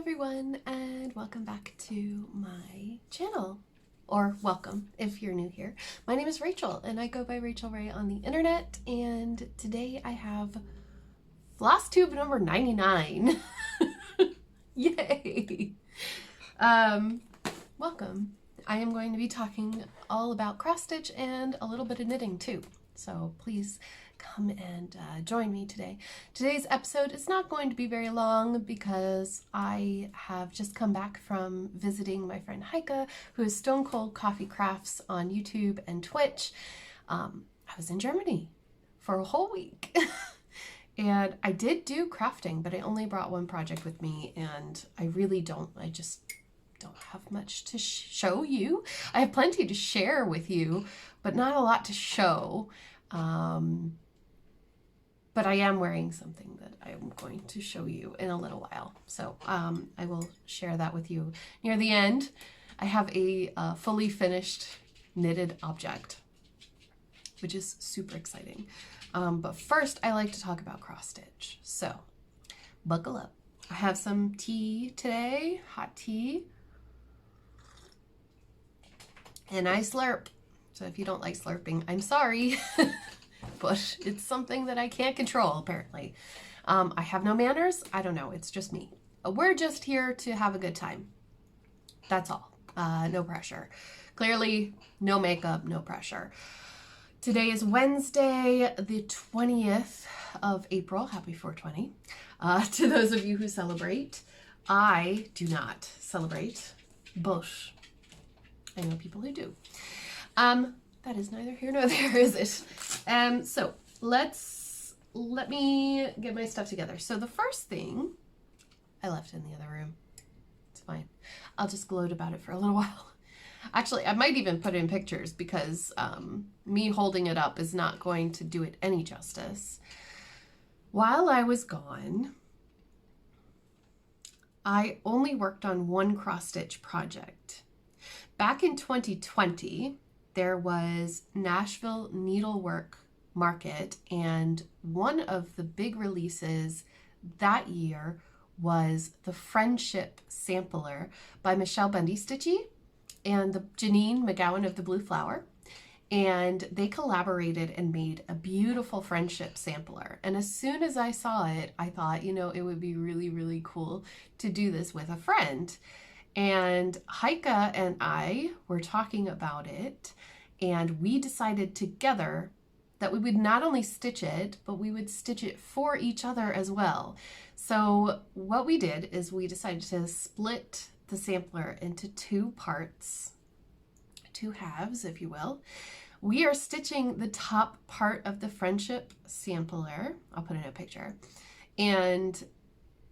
everyone, and welcome back to my channel, or welcome if you're new here. My name is Rachel and I go by Rachel Ray on the internet, and today I have Flosstube number 99. Yay! Welcome. I am going to be talking all about cross stitch and a little bit of knitting too, so please come and join me today. Today's episode is not going to be very long because I have just come back from visiting my friend Heike, who is Stone Cold Coffee Crafts on YouTube and Twitch. I was in Germany for a whole week. And I did do crafting, but I only brought one project with me, and I just don't have much to show you. I have plenty to share with you, but not a lot to show. But I am wearing something that I am going to show you in a little while. So I will share that with you near the end. I have a fully finished knitted object, which is super exciting. But first I like to talk about cross stitch. So buckle up. I have some tea today, hot tea. And I slurp. So if you don't like slurping, I'm sorry. But it's something that I can't control, apparently. I have no manners. I don't know. It's just me. We're just here to have a good time. That's all. No pressure. Clearly, no makeup, no pressure. Today is Wednesday, the 20th of April. Happy 420. To those of you who celebrate, I do not celebrate, but I know people who do. That is neither here nor there, is it? So let me get my stuff together. So the first thing I left in the other room. It's fine. I'll just gloat about it for a little while. Actually, I might even put in pictures because me holding it up is not going to do it any justice. While I was gone, I only worked on one cross-stitch project. Back in 2020, there was Nashville Needlework Market, and one of the big releases that year was the Friendship Sampler by Michelle Bundy Stitchy and the Janine McGowan of the Blue Flower. And they collaborated and made a beautiful friendship sampler. And as soon as I saw it, I thought, you know, it would be really, really cool to do this with a friend. And Heike and I were talking about it, and we decided together that we would not only stitch it, but we would stitch it for each other as well. So what we did is we decided to split the sampler into two parts, two halves, if you will. We are stitching the top part of the friendship sampler. I'll put in a picture. And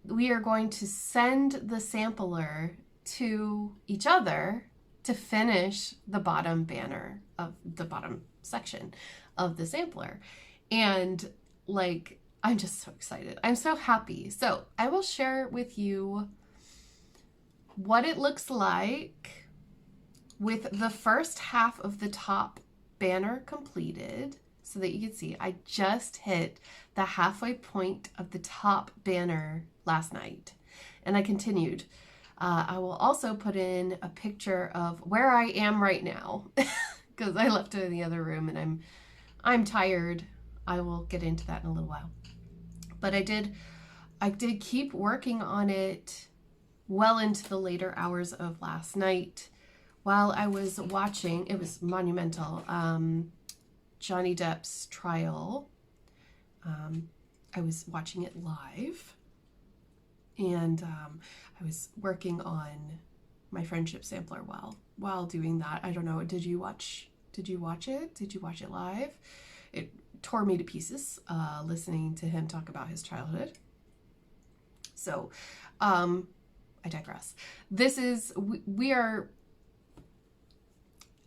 we are going to send the sampler to each other to finish the bottom banner of the bottom section of the sampler. And like, I'm just so excited. I'm so happy. So I will share with you what it looks like with the first half of the top banner completed, so that you can see I just hit the halfway point of the top banner last night, and I continued. I will also put in a picture of where I am right now because I left it in the other room and I'm tired. I will get into that in a little while. But I did keep working on it well into the later hours of last night while I was watching. It was monumental. Johnny Depp's trial. I was watching it live. And I was working on my friendship sampler while doing that. I don't know, did you watch it? Did you watch it live? It tore me to pieces listening to him talk about his childhood. So I digress.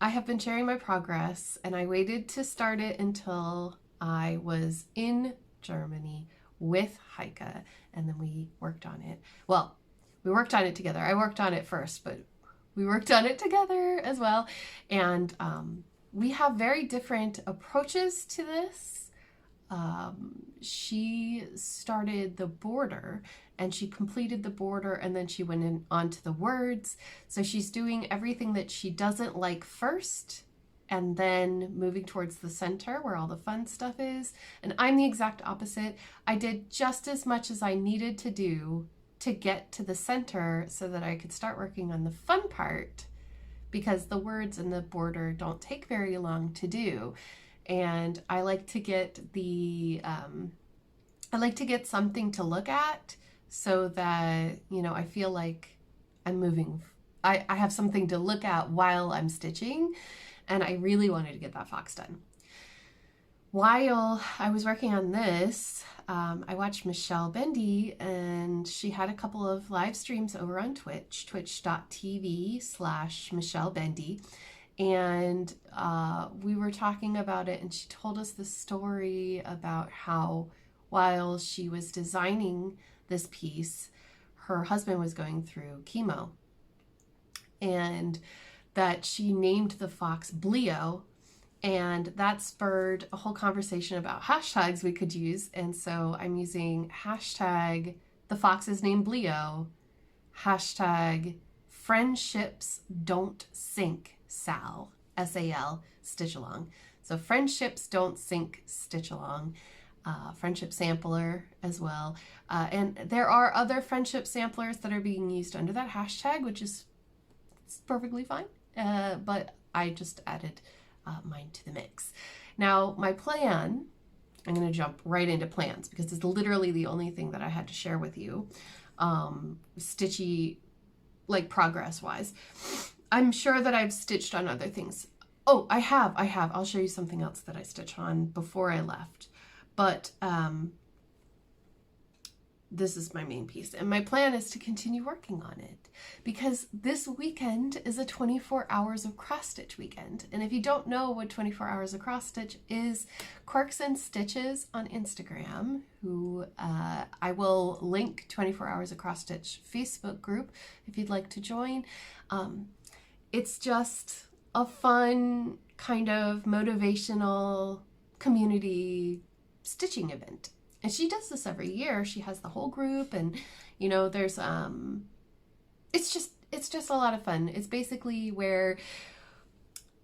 I have been sharing my progress, and I waited to start it until I was in Germany with Heike, and then we worked on it. Well, we worked on it together. I worked on it first, but we worked on it together as well. And we have very different approaches to this. she started the border and she completed the border and then she went in onto the words. So she's doing everything that she doesn't like first and then moving towards the center where all the fun stuff is. And I'm the exact opposite. I did just as much as I needed to do to get to the center so that I could start working on the fun part, because the words and the border don't take very long to do. And I like to get something to look at so that, you know, I feel like I'm moving. I have something to look at while I'm stitching, and I really wanted to get that fox done. While I was working on this, I watched Michelle Bendy, and she had a couple of live streams over on Twitch, twitch.tv/Michelle Bendy. And we were talking about it, and she told us the story about how while she was designing this piece, her husband was going through chemo, and that she named the fox Bleo, and that spurred a whole conversation about hashtags we could use. And so I'm using hashtag the fox is named Bleo, hashtag friendships don't sink Sal, S-A-L, stitch along. So friendships don't sink, stitch along. Friendship sampler as well. And there are other friendship samplers that are being used under that hashtag, which is perfectly fine. But I just added mine to the mix. Now, my plan, I'm going to jump right into plans because it's literally the only thing that I had to share with you, stitchy, like progress-wise. I'm sure that I've stitched on other things. Oh, I have. I'll show you something else that I stitched on before I left. But this is my main piece. And my plan is to continue working on it because this weekend is a 24 hours of cross stitch weekend. And if you don't know what 24 hours of cross stitch is, Quirks and Stitches on Instagram, who I will link 24 hours of cross stitch Facebook group if you'd like to join. It's just a fun kind of motivational community stitching event. And she does this every year. She has the whole group, and you know, there's it's just a lot of fun. It's basically where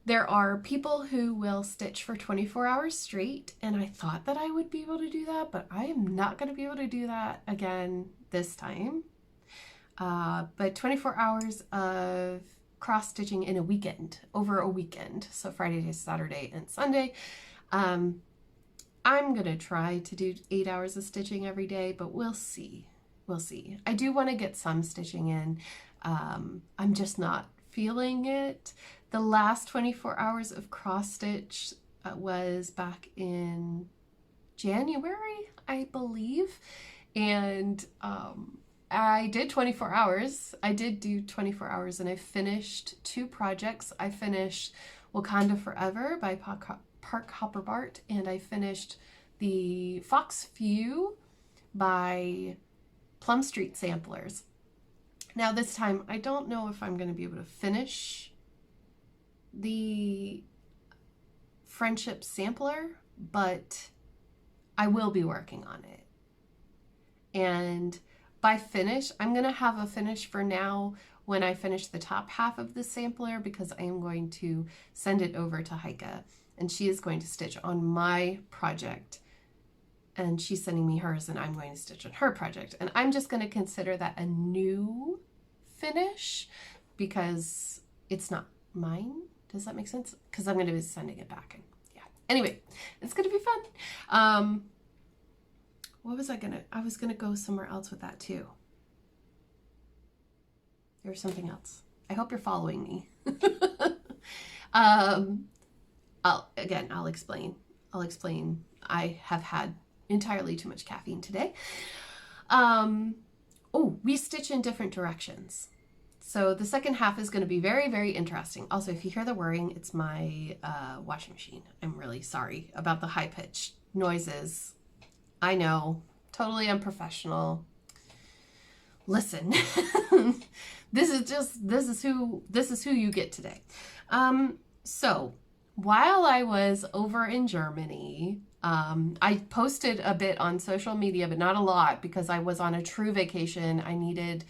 there are people who will stitch for 24 hours straight, and I thought that I would be able to do that, but I am not going to be able to do that again this time. But 24 hours of cross stitching in a weekend, over a weekend, so Friday to Saturday and Sunday. I'm going to try to do 8 hours of stitching every day, but we'll see. We'll see. I do want to get some stitching in. I'm just not feeling it. The last 24 hours of cross stitch was back in January, I believe. And I did 24 hours. I did do 24 hours, and I finished 2 projects. I finished Wakanda Forever by Park Hopper Bart, and I finished the Fox Few by Plum Street Samplers. Now this time, I don't know if I'm going to be able to finish the Friendship Sampler, but I will be working on it. And by finish, I'm going to have a finish for now when I finish the top half of the sampler, because I am going to send it over to Heike, and she is going to stitch on my project, and she's sending me hers, and I'm going to stitch on her project. And I'm just going to consider that a new finish because it's not mine. Does that make sense? Because I'm going to be sending it back. And yeah. Anyway, it's going to be fun. What was I was going to go somewhere else with that too. There's something else. I hope you're following me. I'll explain. I have had entirely too much caffeine today. We stitch in different directions. So the second half is going to be very, very interesting. Also, if you hear the whirring, it's my washing machine. I'm really sorry about the high-pitched noises. I know, totally unprofessional. Listen, this is who you get today. So while I was over in Germany, I posted a bit on social media, but not a lot because I was on a true vacation. I needed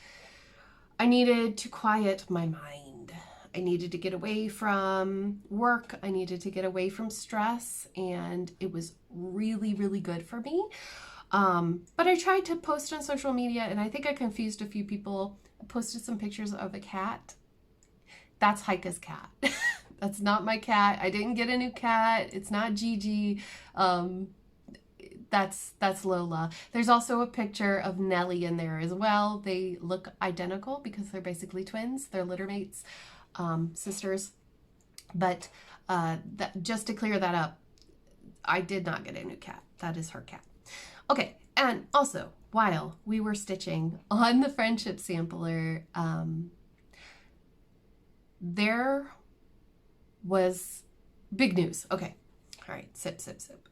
to quiet my mind. I needed to get away from work. I needed to get away from stress, and it was really, really good for me. But I tried to post on social media, and I think I confused a few people. I posted some pictures of a cat. That's Heike's cat. That's not my cat. I didn't get a new cat. It's not Gigi. That's Lola. There's also a picture of Nellie in there as well. They look identical because they're basically twins. They're litter mates, sisters. But just to clear that up, I did not get a new cat. That is her cat. Okay, and also, while we were stitching on the friendship sampler, there was big news. Okay, all right, sip, sip, sip.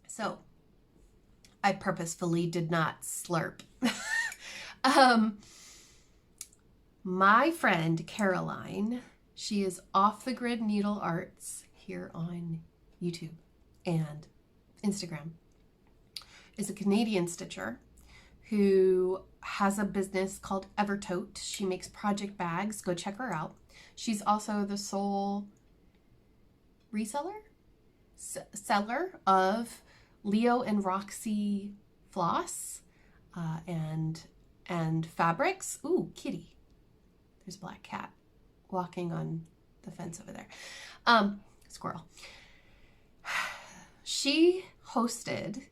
So, I purposefully did not slurp. My friend Caroline, she is Off the Grid Needle Arts here on YouTube and Instagram, is a Canadian stitcher who has a business called Evertote. She makes project bags. Go check her out. She's also the sole seller of Leo and Roxy floss and fabrics. Ooh, kitty. There's a black cat walking on the fence over there. Squirrel. She hosted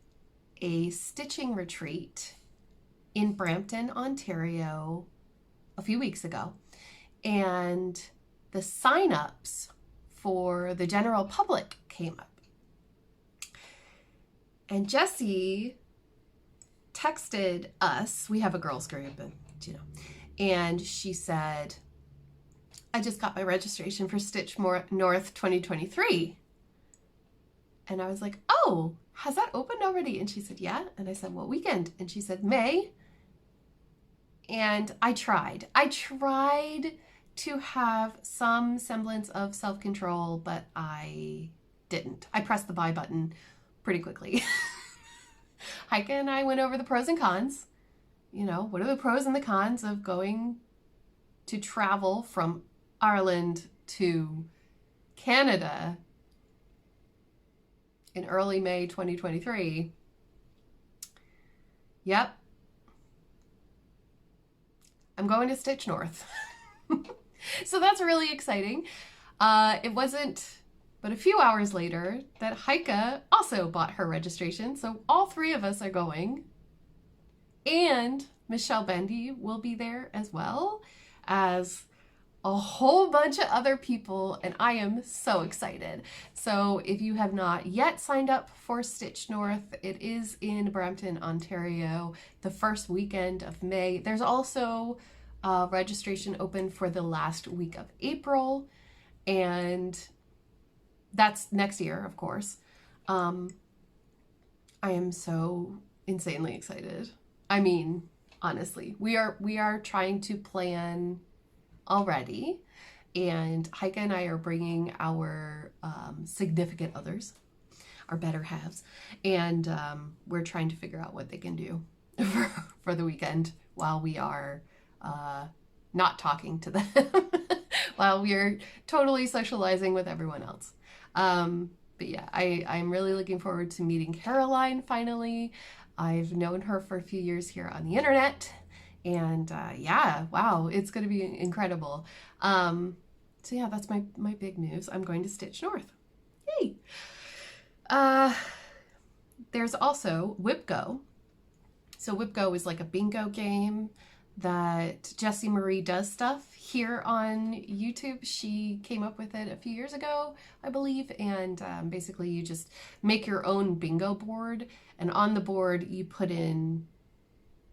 a stitching retreat in Brampton, Ontario a few weeks ago. And the sign-ups for the general public came up. And Jessie texted us, we have a girls group, and she said, I just got my registration for Stitch North 2023. And I was like, oh, has that opened already? And she said, yeah. And I said, what weekend? And she said, May. And I tried to have some semblance of self-control, but I didn't. I pressed the buy button pretty quickly. Heike and I went over the pros and cons. You know, what are the pros and the cons of going to travel from Ireland to Canada in early May 2023? Yep. I'm going to Stitch North. So that's really exciting. It wasn't but a few hours later that Heike also bought her registration. So all three of us are going. And Michelle Bendy will be there as well as a whole bunch of other people, and I am so excited. So if you have not yet signed up for Stitch North, it is in Brampton, Ontario, the first weekend of May. There's also registration open for the last week of April, and that's next year, of course. I am so insanely excited. I mean, honestly, we are trying to plan already, and Heike and I are bringing our significant others, our better halves, and we're trying to figure out what they can do for the weekend while we are not talking to them, while we are totally socializing with everyone else. But yeah, I'm really looking forward to meeting Caroline finally. I've known her for a few years here on the internet, and yeah, wow, it's going to be incredible. So yeah, that's my big news. I'm going to Stitch North. Yay! There's also WhipGo. So WhipGo is like a bingo game that Jessie Marie does stuff here on YouTube. She came up with it a few years ago, I believe, and basically you just make your own bingo board, and on the board you put in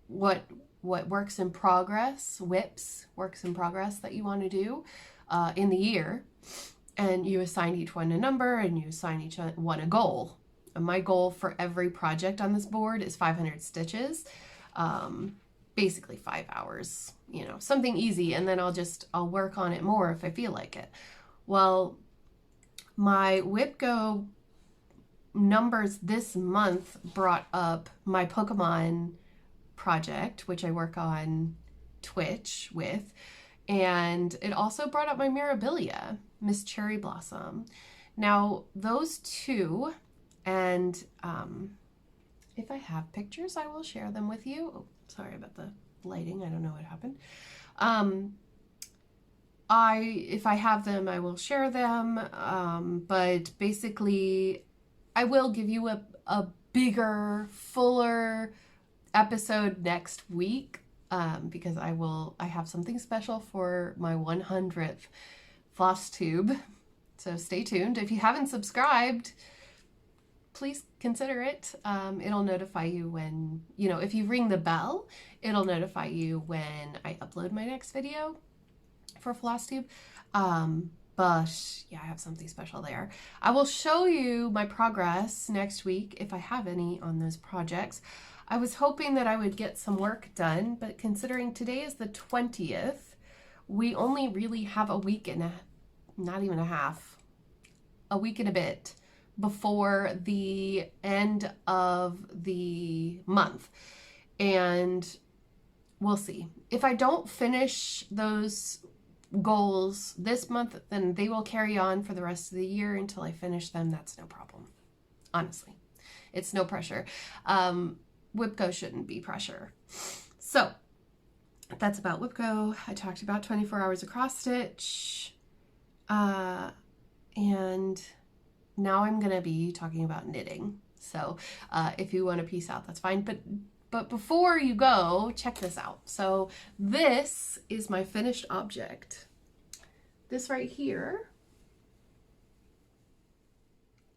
what works in progress, works in progress that you want to do in the year, and you assign each one a number, and you assign each one a goal. And my goal for every project on this board is 500 stitches. Basically 5 hours, you know, something easy, and then I'll work on it more if I feel like it. Well, my WhipGo numbers this month brought up my Pokemon project, which I work on Twitch with, and it also brought up my Mirabilia, Miss Cherry Blossom. Now, those two, and if I have pictures, I will share them with you. Oh, sorry about the lighting. I don't know what happened. If I have them, I will share them. But basically, I will give you a bigger, fuller episode next week, because I have something special for my 100th Flosstube. So stay tuned. If you haven't subscribed, please consider it. It'll notify you when, if you ring the bell, it'll notify you when I upload my next video for Flosstube. But yeah, I have something special there. I will show you my progress next week if I have any on those projects. I was hoping that I would get some work done, but considering today is the 20th, we only really have a week and not even a half, a week and a bit before the end of the month. And we'll see. If I don't finish those goals this month, then they will carry on for the rest of the year until I finish them. That's no problem. Honestly, it's no pressure. WhipGo shouldn't be pressure. So that's about WhipGo. I talked about 24 hours of cross stitch. And now I'm going to be talking about knitting. So if you want to peace out, that's fine. But before you go, check this out. So this is my finished object. This right here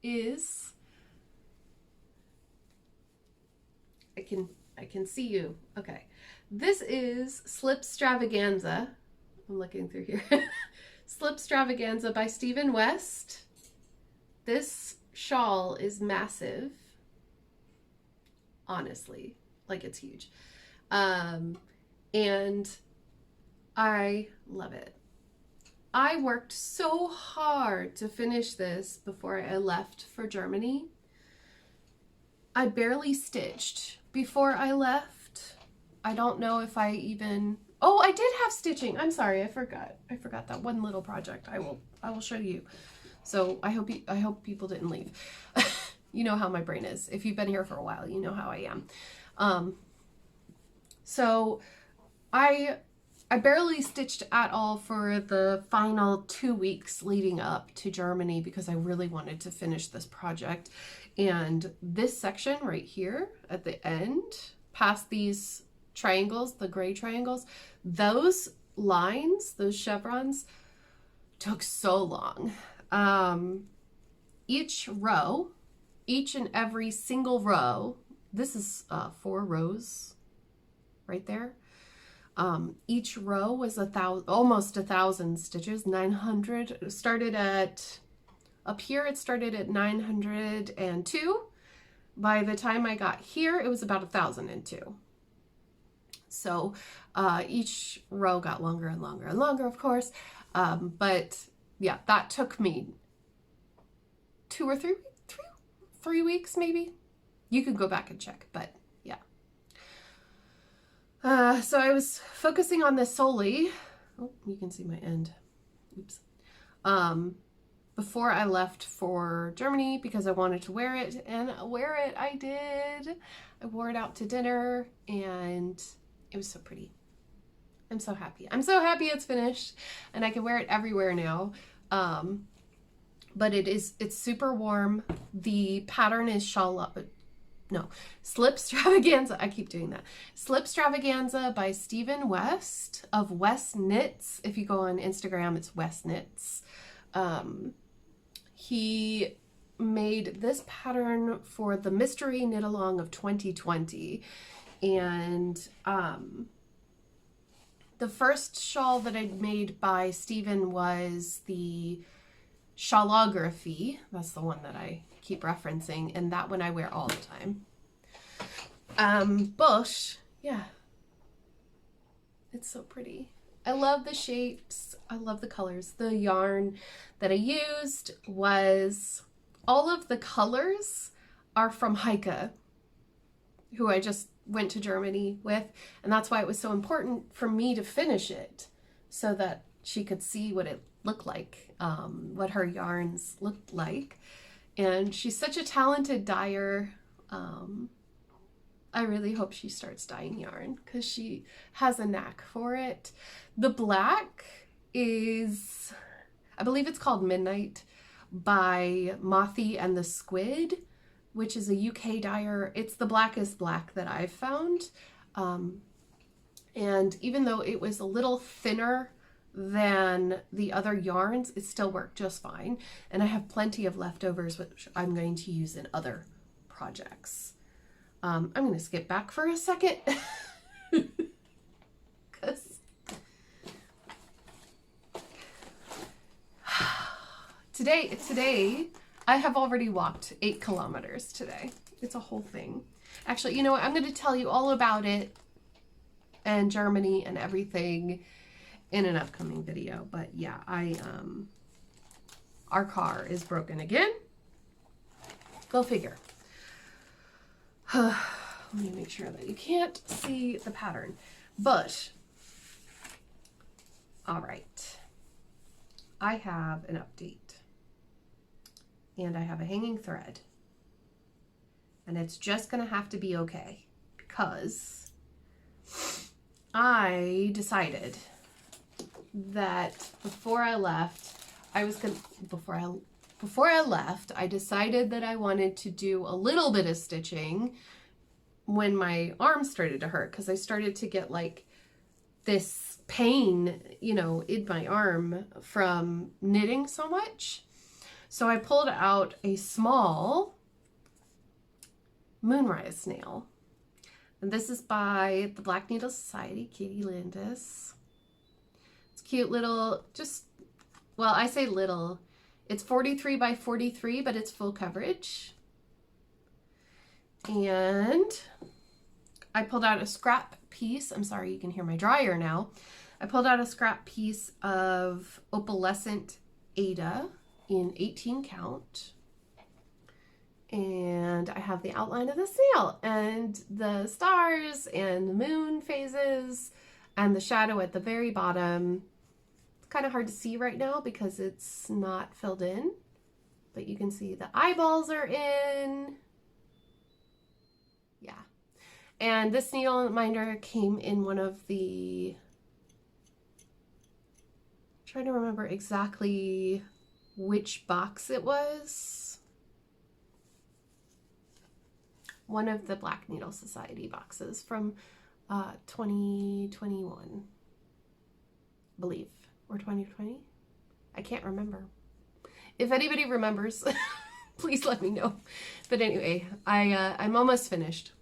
is, I can see you. Okay. This is Slipstravaganza. I'm looking through here. Slipstravaganza by Stephen West. This shawl is massive. Honestly, like it's huge. And I love it. I worked so hard to finish this before I left for Germany. I barely stitched before I left. I don't know if I even, oh, I did have stitching. I'm sorry, I forgot. I forgot that one little project. I will show you. So I hope people didn't leave. You know how my brain is. If you've been here for a while, you know how I am. So I barely stitched at all for the final 2 weeks leading up to Germany because I really wanted to finish this project. And this section right here at the end, past these triangles, the gray triangles, those lines, those chevrons took so long. Each row, each and every single row, this is 4 rows right there. Each row was almost 1,000 stitches, 900. It started at, up here it started at 902. By the time I got here, it was about 1,002. So each row got longer and longer and longer, of course. But yeah, that took me 2 or 3 weeks maybe. You could go back and check, but yeah. So I was focusing on this solely. Oh, you can see my end. Oops. Before I left for Germany because I wanted to wear it, and wear it I did. I wore it out to dinner and it was so pretty. I'm so happy. I'm so happy it's finished and I can wear it everywhere now. But it's super warm. The pattern is Slipstravaganza. I keep doing that. Slipstravaganza by Stephen West of West Knits. If you go on Instagram, it's West Knits. He made this pattern for the Mystery Knit Along of 2020. And the first shawl that I made by Stephen was the Shawlography. That's the one that I keep referencing, and that one I wear all the time. Bush, yeah. It's so pretty. I love the shapes. I love the colors. The yarn that I used was, all of the colors are from Heike, who I just went to Germany with. And that's why it was so important for me to finish it, so that she could see what it looked like, what her yarns looked like. And she's such a talented dyer. I really hope she starts dyeing yarn because she has a knack for it. The black is, I believe it's called Midnight by Mothy and the Squid, which is a UK dyer. It's the blackest black that I've found. And even though it was a little thinner than the other yarns, it still worked just fine. And I have plenty of leftovers, which I'm going to use in other projects. I'm going to skip back for a second because today I have already walked 8 kilometers today. It's a whole thing. Actually, you know what? I'm going to tell you all about it and Germany and everything in an upcoming video. But yeah, our car is broken again. Go figure. Let me make sure that you can't see the pattern. But, all right. I have an update. And I have a hanging thread. And it's just going to have to be okay. Because I decided that before I left, I decided that I wanted to do a little bit of stitching when my arm started to hurt, because I started to get like this pain, you know, in my arm from knitting so much. So I pulled out a small Moonrise Snail. And this is by the Black Needle Society, Katie Landis. It's cute little, just, well, I say little. It's 43 by 43, but it's full coverage. And I pulled out a scrap piece. I'm sorry, you can hear my dryer now. I pulled out a scrap piece of opalescent Ada in 18 count. And I have the outline of the snail and the stars and the moon phases and the shadow at the very bottom. Kind of hard to see right now because it's not filled in, but you can see the eyeballs are in. Yeah. And this needle minder came in one of the, I'm trying to remember exactly which box it was. One of the Black Needle Society boxes from 2021, I believe. Or 2020? I can't remember. If anybody remembers, please let me know. But anyway, I'm almost finished.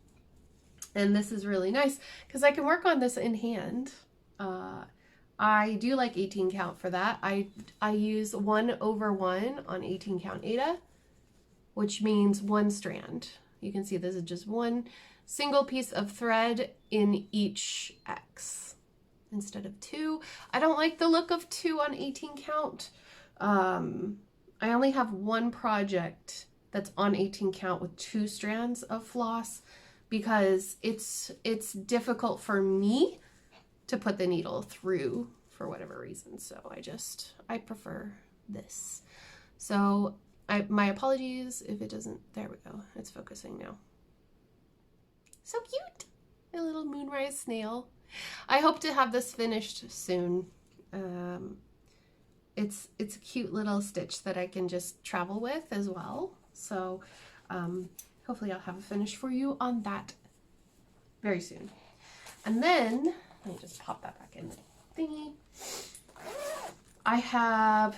And this is really nice because I can work on this in hand. I do like 18 count for that. I use 1/1 on 18 count Ada, which means 1 strand. You can see this is just 1 single piece of thread in each X. Instead of 2. I don't like the look of 2 on 18 count. I only have 1 project that's on 18 count with 2 strands of floss because it's difficult for me to put the needle through for whatever reason. So I prefer this. So my apologies if it doesn't, there we go. It's focusing now. So cute. A little Moonrise Snail. I hope to have this finished soon. It's a cute little stitch that I can just travel with as well. So hopefully I'll have a finish for you on that very soon. And then, let me just pop that back in the thingy. I have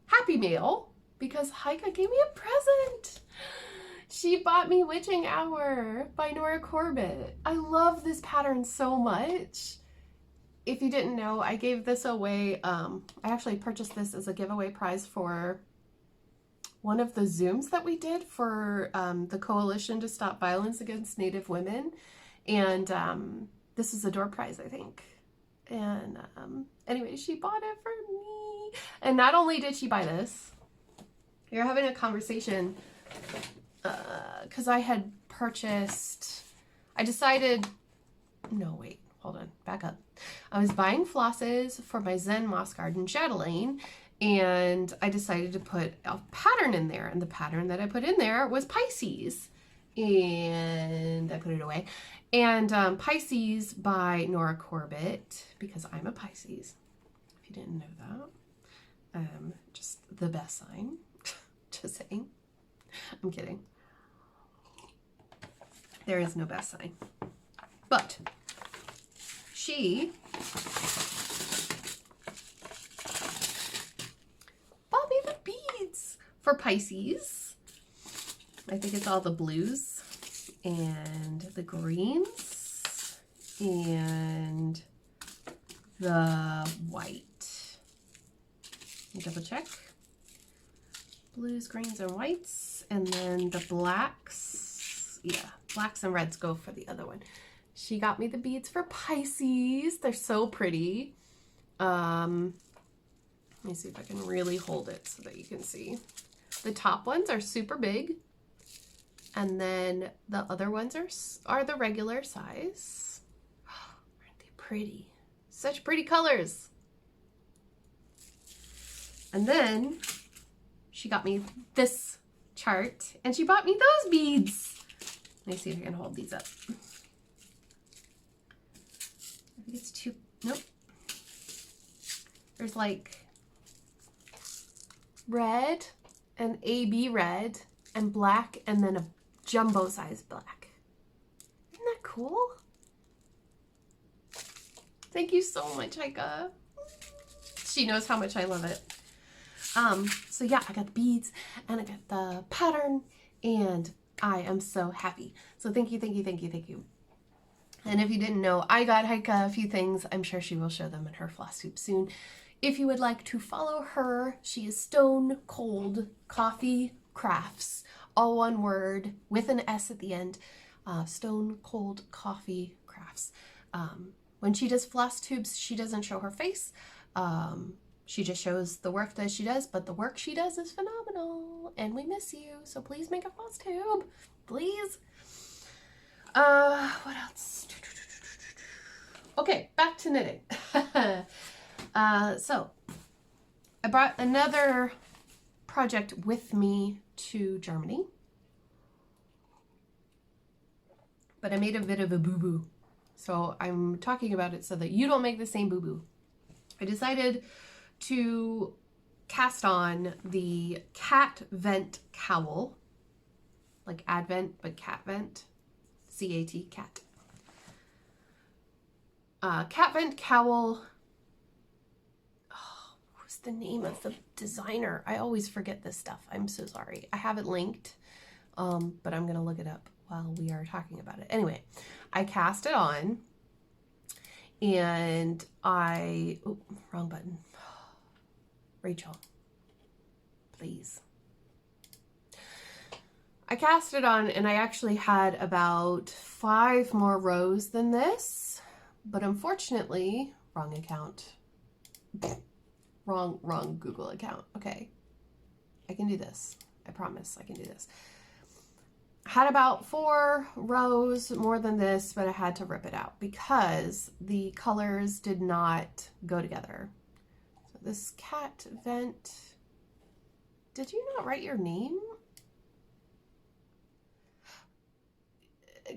Happy Mail because Heike gave me a present. She bought me Witching Hour by Nora Corbett. I love this pattern so much. If you didn't know, I gave this away. I actually purchased this as a giveaway prize for one of the Zooms that we did for the Coalition to Stop Violence Against Native Women. And This is a door prize, I think. And anyway, she bought it for me. And not only did she buy this, we were having a conversation because I had purchased, I decided, no, wait, hold on, back up. I was buying flosses for my Zen Moss Garden chatelaine, and I decided to put a pattern in there. And the pattern that I put in there was Pisces. And I put it away. And Pisces by Nora Corbett, because I'm a Pisces, if you didn't know that. Just the best sign. Just saying. I'm kidding. There is no best sign. But she bought me the beads for Pisces. I think it's all the blues and the greens and the white. Let me double check. Blues, greens, and whites. And then the blacks. Yeah, blacks and reds go for the other one. She got me the beads for Pisces. They're so pretty. Let me see if I can really hold it so that you can see. The top ones are super big. And then the other ones are the regular size. Aren't they pretty? Such pretty colors. And then she got me this chart and she bought me those beads. Let me see if I can hold these up. I think it's too, nope. There's like red and AB red and black and then a jumbo size black. Isn't that cool? Thank you so much, Heike. She knows how much I love it. So yeah, I got the beads and I got the pattern and I am so happy. So thank you, thank you, thank you, thank you. And if you didn't know, I got Heike a few things. I'm sure she will show them in her Flosstube soon. If you would like to follow her, she is Stone Cold Coffee Crafts. All one word with an S at the end. Stone Cold Coffee Crafts. When she does Flosstubes, she doesn't show her face. She just shows the work that she does, but the work she does is phenomenal. And we miss you, so please make a Flosstube. Please. What else? Okay, back to knitting. So I brought another project with me to Germany, but I made a bit of a boo-boo. So I'm talking about it so that you don't make the same boo-boo. I decided to cast on the cat vent cowl, like Advent, but cat vent, C-A-T, cat. Cat vent cowl. Oh, what's the name of the designer? I always forget this stuff. I'm so sorry. I have it linked, but I'm gonna look it up while we are talking about it. Anyway, I cast it on and oh, wrong button. Rachel, please. I cast it on and I actually had about 5 more rows than this, but unfortunately, wrong account. Wrong Google account. Okay, I can do this. I promise I can do this. Had about 4 rows more than this, but I had to rip it out because the colors did not go together. So this cat vent, did you not write your name?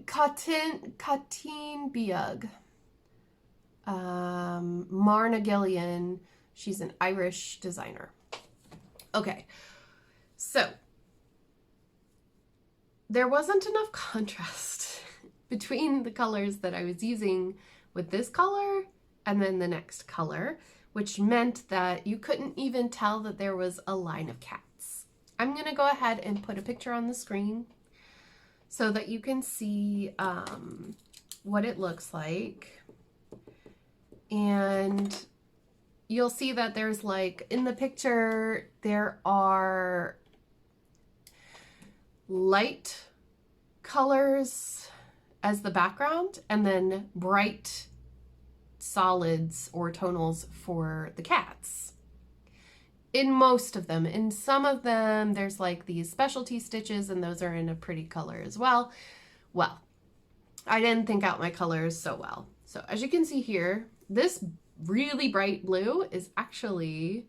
Katine Biug. Marna Gillian. She's an Irish designer. Okay, so there wasn't enough contrast between the colors that I was using with this color and then the next color, which meant that you couldn't even tell that there was a line of cats. I'm gonna go ahead and put a picture on the screen so that you can see what it looks like. And you'll see that there's like, in the picture, there are light colors as the background, and then bright solids or tonals for the cats. In most of them. In some of them, there's like these specialty stitches, and those are in a pretty color as well. Well, I didn't think out my colors so well. So as you can see here, this really bright blue is actually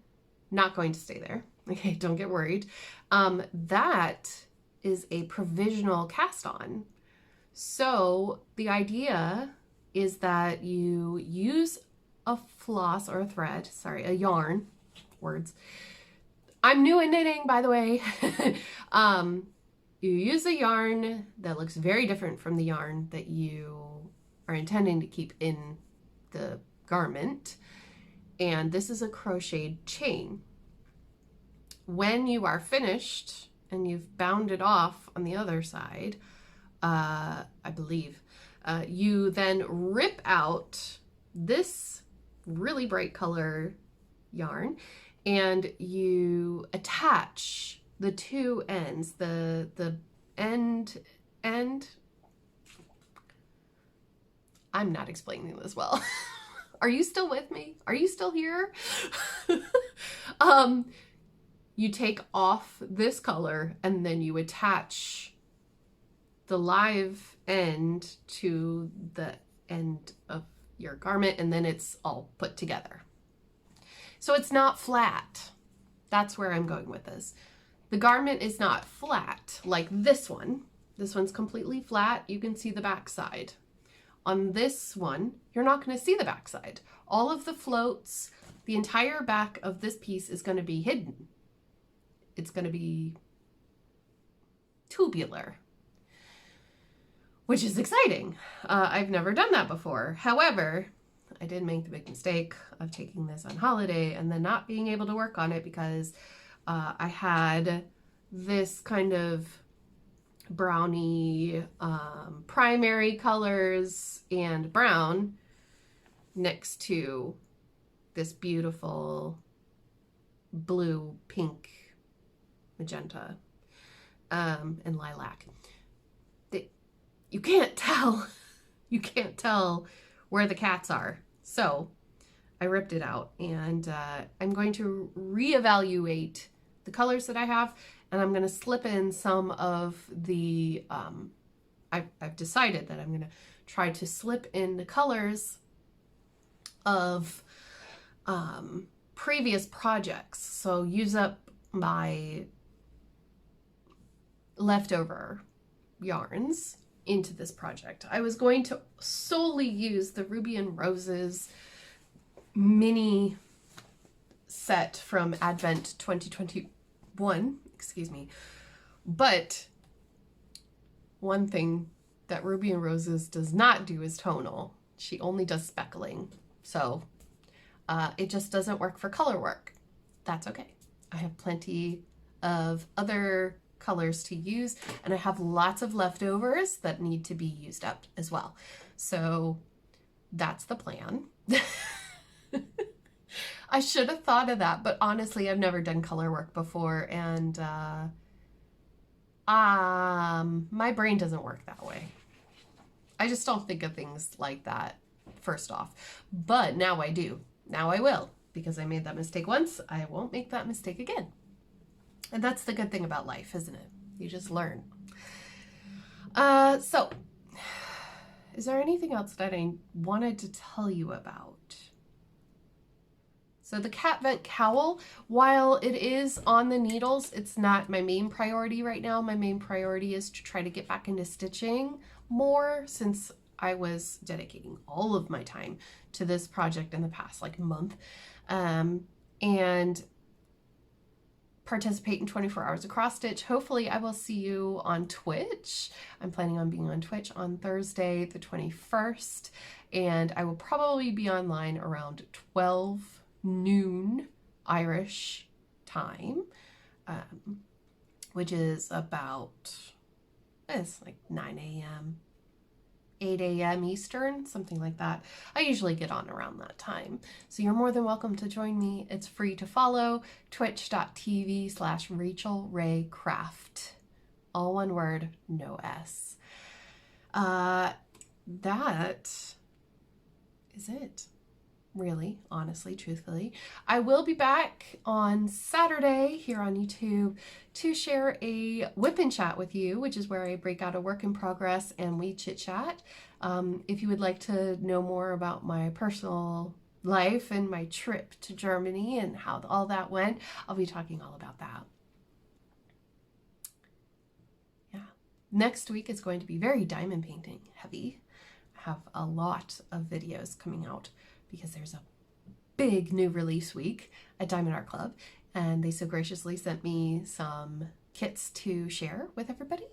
not going to stay there. Okay, don't get worried. That is a provisional cast on. So the idea is that you use a floss or a thread, sorry, a yarn, words. I'm new at knitting, by the way. You use a yarn that looks very different from the yarn that you are intending to keep in the garment. And this is a crocheted chain. When you are finished and you've bound it off on the other side, I believe, you then rip out this really bright color yarn and you attach the two ends, the end, I'm not explaining this well. Are you still with me? Are you still here? You take off this color and then you attach the live end to the end of your garment, and then it's all put together. So it's not flat. That's where I'm going with this. The garment is not flat like this one. This one's completely flat. You can see the back side. On this one, you're not going to see the back side. All of the floats, the entire back of this piece is going to be hidden. It's going to be tubular, which is exciting. I've never done that before. However, I did make the big mistake of taking this on holiday and then not being able to work on it because I had this kind of brownie primary colors and brown next to this beautiful blue, pink, magenta, and lilac. You can't tell. You can't tell where the cats are. So I ripped it out, and I'm going to reevaluate the colors that I have, and I'm going to slip in some of the, I've decided that I'm going to try to slip in the colors of previous projects. So use up my leftover yarns into this project. I was going to solely use the Ruby and Roses mini set from Advent 2021, excuse me. But one thing that Ruby and Roses does not do is tonal. She only does speckling. So it just doesn't work for color work. That's okay. I have plenty of other colors to use, and I have lots of leftovers that need to be used up as well. So that's the plan. I should have thought of that, but honestly, I've never done color work before, and my brain doesn't work that way. I just don't think of things like that first off, but now I do. Now I will, because I made that mistake once. I won't make that mistake again. And that's the good thing about life, isn't it? You just learn. So, is there anything else that I wanted to tell you about? So the cat vent cowl, while it is on the needles, it's not my main priority right now. My main priority is to try to get back into stitching more, since I was dedicating all of my time to this project in the past like month, and participate in 24 hours of cross stitch. Hopefully I will see you on Twitch. I'm planning on being on Twitch on Thursday the 21st, and I will probably be online around 12 noon Irish time, which is about, it's like 9 a.m. 8 a.m. Eastern, something like that. I usually get on around that time. So you're more than welcome to join me. It's free to follow, twitch.tv/RachelRayCraft. All one word, no S. that is it. Really, honestly, truthfully. I will be back on Saturday here on YouTube to share a whip and chat with you, which is where I break out a work in progress and we chit chat. If you would like to know more about my personal life and my trip to Germany and how all that went, I'll be talking all about that. Yeah. Next week is going to be very diamond painting heavy. I have a lot of videos coming out because there's a big new release week at Diamond Art Club, and they so graciously sent me some kits to share with everybody.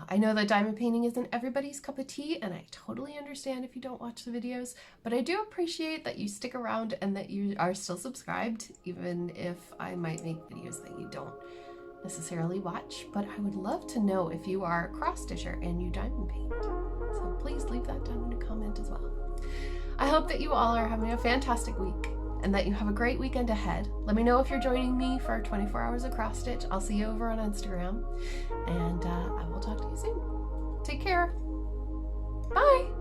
I know that diamond painting isn't everybody's cup of tea, and I totally understand if you don't watch the videos, but I do appreciate that you stick around and that you are still subscribed, even if I might make videos that you don't necessarily watch. But I would love to know if you are a cross stitcher and you diamond paint. So please leave that down in a comment as well. I hope that you all are having a fantastic week and that you have a great weekend ahead. Let me know if you're joining me for 24 hours of cross stitch. I'll see you over on Instagram, and I will talk to you soon. Take care. Bye.